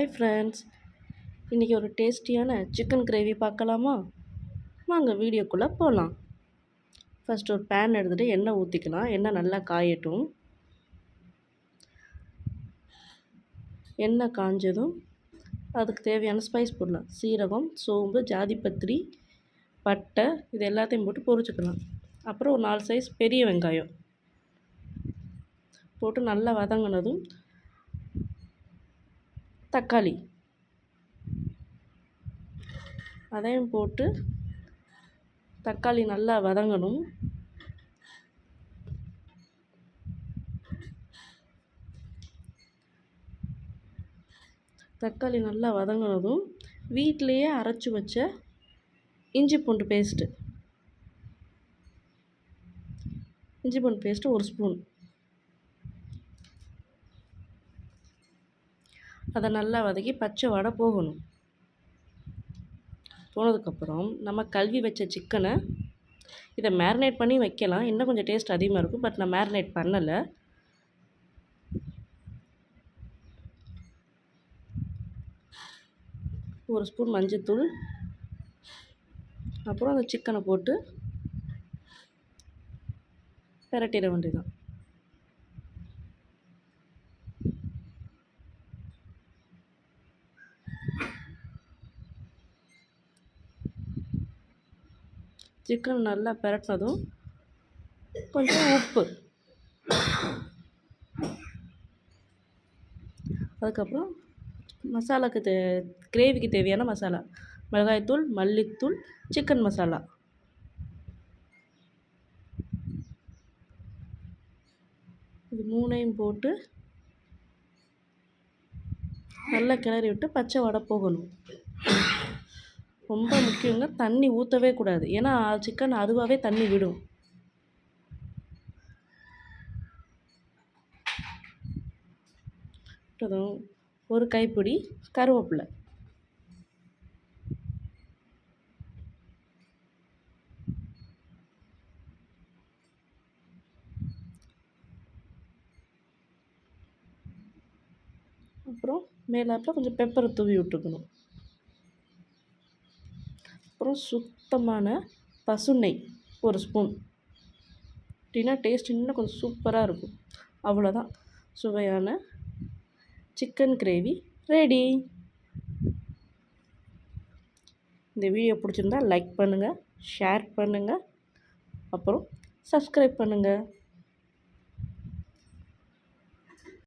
Hi friends, இன்றைக்கி ஒரு டேஸ்டியான சிக்கன் கிரேவி பார்க்கலாமா? வாங்க வீடியோக்குள்ளே போகலாம். ஃபஸ்ட்டு ஒரு பேன் எடுத்துகிட்டு எண்ணெய் ஊற்றிக்கலாம். எண்ணெய் நல்லா காயட்டும். எண்ணெய் காஞ்சதும் அதுக்கு தேவையான ஸ்பைஸ் போடலாம். சீரகம், சோம்பு, ஜாதிப்பத்திரி, பட்டை இது எல்லாத்தையும் போட்டு பொரிச்சுக்கலாம். அப்புறம் ஒரு 4 சைஸ் பெரிய வெங்காயம் போட்டு நல்லா வதங்கினதும் தக்காளி அதையும் போட்டு தக்காளி நல்லா வதங்கணும். தக்காளி நல்லா வதங்கினதும் வீட்டிலையே அரைச்சி வச்ச இஞ்சி பூண்டு பேஸ்ட்டு ஒரு ஸ்பூன் அதை நல்லா வதக்கி பச்சை வாடை போகணும். போனதுக்கப்புறம் நம்ம கழுவி வச்ச சிக்கனை இதை மேரினேட் பண்ணி வைக்கலாம். இன்னும் கொஞ்சம் டேஸ்ட் அதிகமாக இருக்கும். பட் நான் மேரினேட் பண்ணலை. ஒரு ஸ்பூன் மஞ்சள்தூள், அப்புறம் அந்த சிக்கனை போட்டு பிரட்டிட வேண்டியதான். சிக்கன் நல்லா பிரட்டினதும் கொஞ்சம் உப்பு, அதுக்கப்புறம் மசாலாவுக்கு கிரேவிக்கு தேவையான மசாலா, மிளகாய்த்தூள், மல்லித்தூள், சிக்கன் மசாலா, இது 3ஐயும் போட்டு நல்லா கிளறி விட்டு பச்சை வாடை போகணும். ரொம்ப முக்கியங்க, தண்ணி ஊற்றவே கூடாது. ஏன்னா சிக்கன் அதுவாகவே தண்ணி விடும். ஒரு கைப்பிடி கருவேப்பிலை, அப்புறம் மேலாப்பில் கொஞ்சம் பெப்பரை தூவி விட்டுக்கணும். அப்புறம் சுத்தமான பசுநெய் ஒரு ஸ்பூன், அப்படின்னா டேஸ்ட் இன்னும் கொஞ்சம் சூப்பராக இருக்கும். அவ்வளோதான், சுவையான சிக்கன் கிரேவி ரெடி. இந்த வீடியோ பிடிச்சிருந்தா லைக் பண்ணுங்கள், ஷேர் பண்ணுங்கள், அப்புறம் சப்ஸ்கிரைப் பண்ணுங்கள்.